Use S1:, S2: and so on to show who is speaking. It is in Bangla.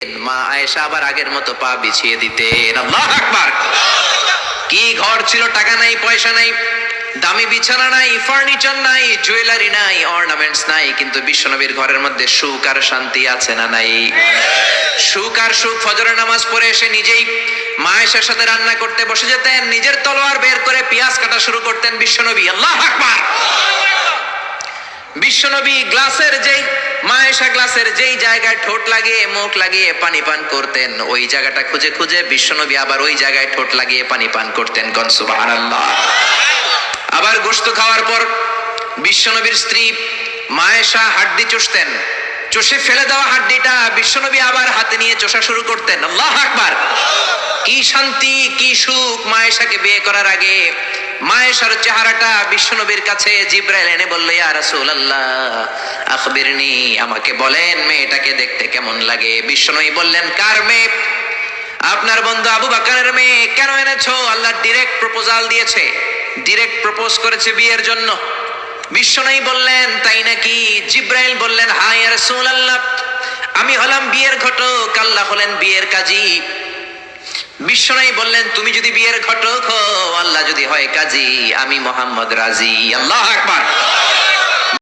S1: মা আয়েশা আবার আগের মতো পা বিছিয়ে দিতেন। আল্লাহু আকবার। কি ঘর ছিল, টাকা নাই, পয়সা নাই, দামি বিছানা নাই, ফার্নিচার নাই, জুয়েলারি নাই, অর্নামেন্টস নাই, কিন্তু বিশ্বনবীর ঘরের মধ্যে সুখ আর শান্তি আছে না নাই? সুখ আর সুখ। ফজরের নামাজ পড়ে এসে নিজেই মা আয়েশার সাথে রান্না করতে বসে যেতেন, নিজের তলোয়ার বের করে পেঁয়াজ কাটা শুরু করতেন বিশ্বনবী। আল্লাহু আকবার। বিশ্বনবী গ্লাসের যেই মায়েশা গ্লাসের যেই জায়গায় ঠোঁট লাগিয়ে মুখ লাগিয়ে পানি পান করতেন, ওই জায়গাটা খুঁজে খুঁজে বিশ্বনবী আবার ওই জায়গায় ঠোঁট লাগিয়ে পানি পান করতেন। কোন সুবহানাল্লাহ। আবার গোশত খাওয়ার পর বিশ্বনবীর স্ত্রী মায়েশা হাড্ডি চুষতেন, চষে ফেলে দেওয়া হাড্ডিটা বিশ্বনবী আবার হাতে নিয়ে চষা শুরু করতেন। আল্লাহু আকবার। কি শান্তি, কি সুখ। মায়েশাকে বিয়ে করার আগে মায়েশার চেহারাটা বিশ্বনবীর কাছে জিব্রাইল এনে বলল, ইয়া রাসূলুল্লাহ আখবিরনি, আমাকে বলেন মেয়েটাকে দেখতে কেমন লাগে। বিশ্বনবী বললেন, কার মেয়ে? আপনার বন্ধু আবু বকরের মেয়ে। কেন এনেছো? আল্লাহ ডাইরেক্ট প্রপোজাল দিয়েছে, ডাইরেক্ট প্রপোজ করেছে বিয়ের জন্য। বিশ্বনবী বললেন, তাই নাকি? জিব্রাইল বললেন, হ্যাঁ ইয়া রাসূলুল্লাহ, আমি হলাম বিয়ের ঘটক, আল্লাহ হলেন বিয়ের কাজী। বিশ্বনবী বললেন, তুমি যদি বিয়ের ঘটক হও, আল্লাহ যদি হয় কাজী, আমি মুহাম্মদ রাজি। আল্লাহু আকবার।